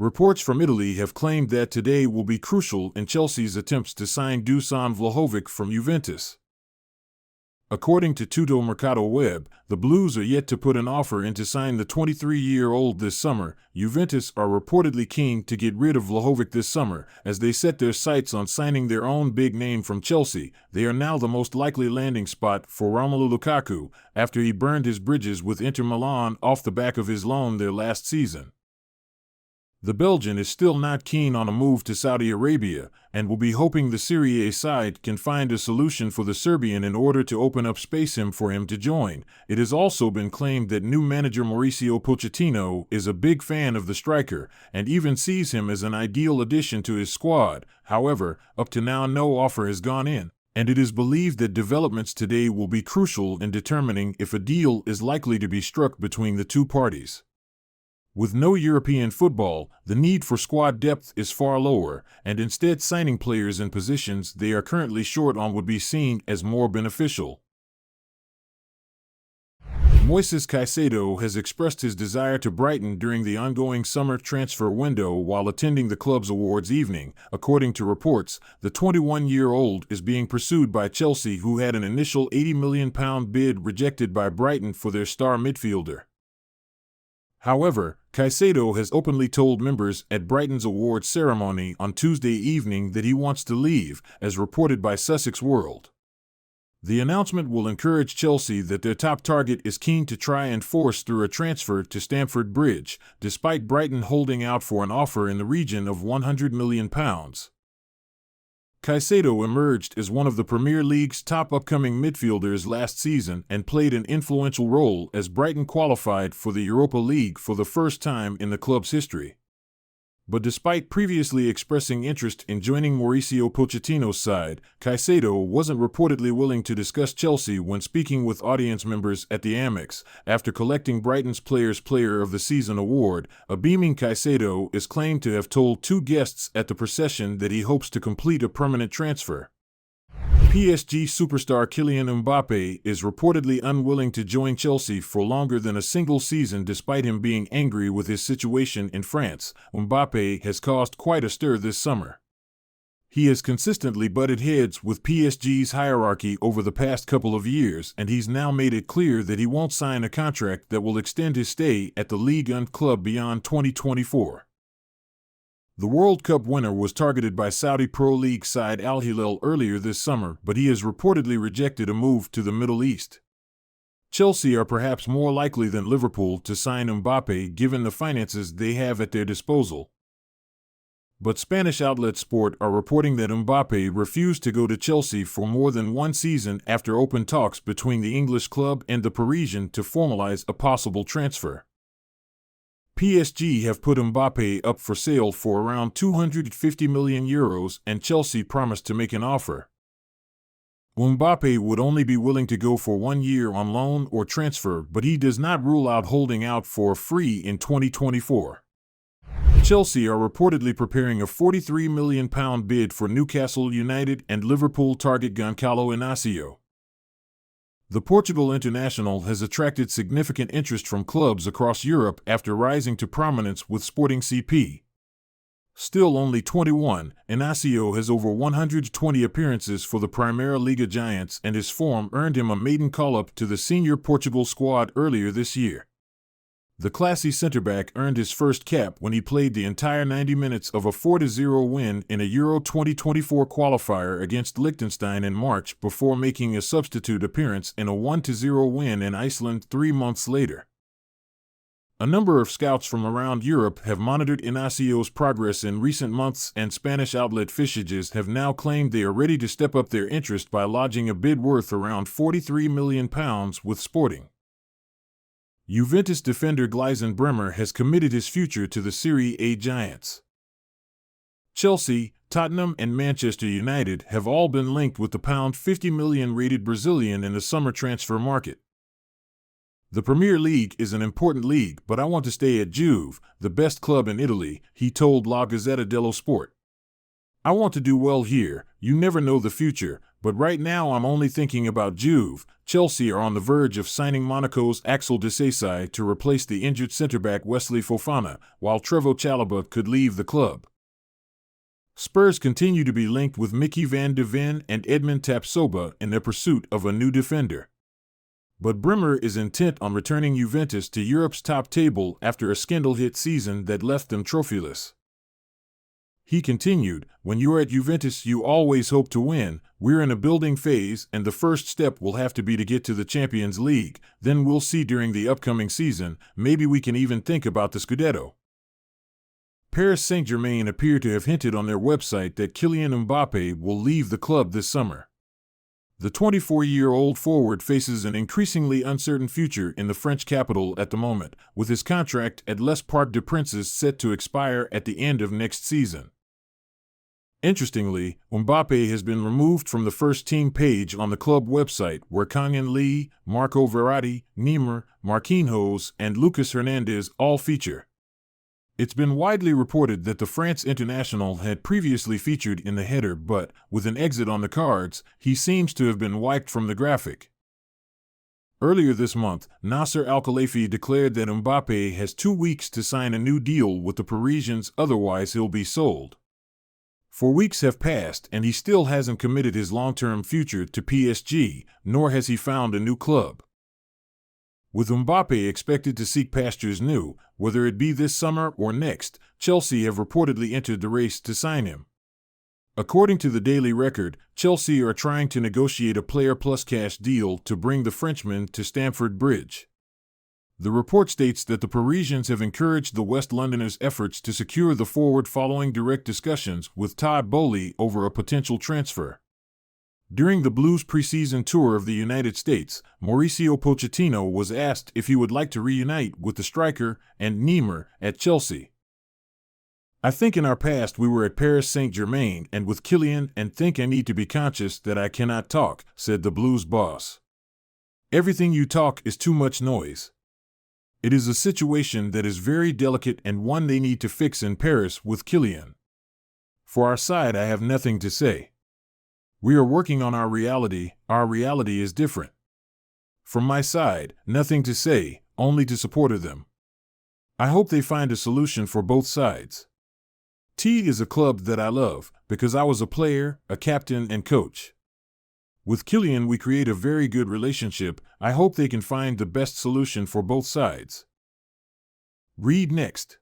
Reports from Italy have claimed that today will be crucial in Chelsea's attempts to sign Dusan Vlahovic from Juventus. According to Tutto Mercato Web, the Blues are yet to put an offer in to sign the 23-year-old this summer. Juventus are reportedly keen to get rid of Vlahovic this summer, as they set their sights on signing their own big name from Chelsea. They are now the most likely landing spot for Romelu Lukaku, after he burned his bridges with Inter Milan off the back of his loan there last season. The Belgian is still not keen on a move to Saudi Arabia, and will be hoping the Serie A side can find a solution for the Serbian in order to open up space for him to join. It has also been claimed that new manager Mauricio Pochettino is a big fan of the striker, and even sees him as an ideal addition to his squad. However, up to now no offer has gone in, and it is believed that developments today will be crucial in determining if a deal is likely to be struck between the two parties. With no European football, the need for squad depth is far lower, and instead signing players in positions they are currently short on would be seen as more beneficial. Moises Caicedo has expressed his desire to Brighton during the ongoing summer transfer window while attending the club's awards evening. According to reports, the 21-year-old is being pursued by Chelsea, who had an initial £80 million bid rejected by Brighton for their star midfielder. However, Caicedo has openly told members at Brighton's awards ceremony on Tuesday evening that he wants to leave, as reported by Sussex World. The announcement will encourage Chelsea that their top target is keen to try and force through a transfer to Stamford Bridge, despite Brighton holding out for an offer in the region of £100 million. Caicedo emerged as one of the Premier League's top upcoming midfielders last season and played an influential role as Brighton qualified for the Europa League for the first time in the club's history. But despite previously expressing interest in joining Mauricio Pochettino's side, Caicedo wasn't reportedly willing to discuss Chelsea when speaking with audience members at the Amex. After collecting Brighton's Players' Player of the Season award, a beaming Caicedo is claimed to have told two guests at the procession that he hopes to complete a permanent transfer. PSG superstar Kylian Mbappe is reportedly unwilling to join Chelsea for longer than a single season despite him being angry with his situation in France. Mbappe has caused quite a stir this summer. He has consistently butted heads with PSG's hierarchy over the past couple of years, and he's now made it clear that he won't sign a contract that will extend his stay at the Ligue 1 club beyond 2024. The World Cup winner was targeted by Saudi Pro League side Al Hilal earlier this summer, but he has reportedly rejected a move to the Middle East. Chelsea are perhaps more likely than Liverpool to sign Mbappe given the finances they have at their disposal. But Spanish outlet Sport are reporting that Mbappe refused to go to Chelsea for more than one season after open talks between the English club and the Parisian to formalize a possible transfer. PSG have put Mbappe up for sale for around €250 million, and Chelsea promised to make an offer. Mbappe would only be willing to go for 1 year on loan or transfer, but he does not rule out holding out for a free in 2024. Chelsea are reportedly preparing a £43 million bid for Newcastle United and Liverpool target Gonçalo Inácio. The Portugal international has attracted significant interest from clubs across Europe after rising to prominence with Sporting CP. Still only 21, Inácio has over 120 appearances for the Primeira Liga Giants, and his form earned him a maiden call-up to the senior Portugal squad earlier this year. The classy centre-back earned his first cap when he played the entire 90 minutes of a 4-0 win in a Euro 2024 qualifier against Liechtenstein in March before making a substitute appearance in a 1-0 win in Iceland 3 months later. A number of scouts from around Europe have monitored Inácio's progress in recent months, and Spanish outlet Fichajes have now claimed they are ready to step up their interest by lodging a bid worth around £43 million with Sporting. Juventus defender Gleisen Bremer has committed his future to the Serie A giants. Chelsea, Tottenham and Manchester United have all been linked with the £50 million rated Brazilian in the summer transfer market. The Premier League is an important league, but I want to stay at Juve, the best club in Italy, he told La Gazzetta dello Sport. I want to do well here, you never know the future, But right now I'm only thinking about Juve. Chelsea are on the verge of signing Monaco's Axel Disasi to replace the injured centre-back Wesley Fofana, while Trevoh Chalobah could leave the club. Spurs continue to be linked with Mickey van de Ven and Edmond Tapsoba in their pursuit of a new defender. But Bremer is intent on returning Juventus to Europe's top table after a scandal-hit season that left them trophyless. He continued, "When you're at Juventus, you always hope to win. We're in a building phase, and the first step will have to be to get to the Champions League. Then we'll see during the upcoming season. Maybe we can even think about the Scudetto." Paris Saint-Germain appear to have hinted on their website that Kylian Mbappe will leave the club this summer. The 24-year-old forward faces an increasingly uncertain future in the French capital at the moment, with his contract at Les Parc des Princes set to expire at the end of next season. Interestingly, Mbappe has been removed from the first-team page on the club website, where Kangin Lee, Marco Verratti, Neymar, Marquinhos, and Lucas Hernandez all feature. It's been widely reported that the France international had previously featured in the header, but, with an exit on the cards, he seems to have been wiped from the graphic. Earlier this month, Nasser Al-Khelaifi declared that Mbappe has 2 weeks to sign a new deal with the Parisians, otherwise he'll be sold. 4 weeks have passed and he still hasn't committed his long-term future to PSG, nor has he found a new club. With Mbappe expected to seek pastures new, whether it be this summer or next, Chelsea have reportedly entered the race to sign him. According to the Daily Record, Chelsea are trying to negotiate a player plus cash deal to bring the Frenchman to Stamford Bridge. The report states that the Parisians have encouraged the West Londoners' efforts to secure the forward following direct discussions with Todd Boehly over a potential transfer. During the Blues' preseason tour of the United States, Mauricio Pochettino was asked if he would like to reunite with the striker and Neymar at Chelsea. "I think in our past we were at Paris Saint-Germain and with Kylian and think I need to be conscious that I cannot talk," said the Blues boss. "Everything you talk is too much noise. It is a situation that is very delicate and one they need to fix in Paris with Kylian. For our side, I have nothing to say. We are working on our reality is different. From my side, nothing to say, only to support them. I hope they find a solution for both sides. T is a club that I love, because I was a player, a captain and coach. With Kylian we create a very good relationship. I hope they can find the best solution for both sides." Read next.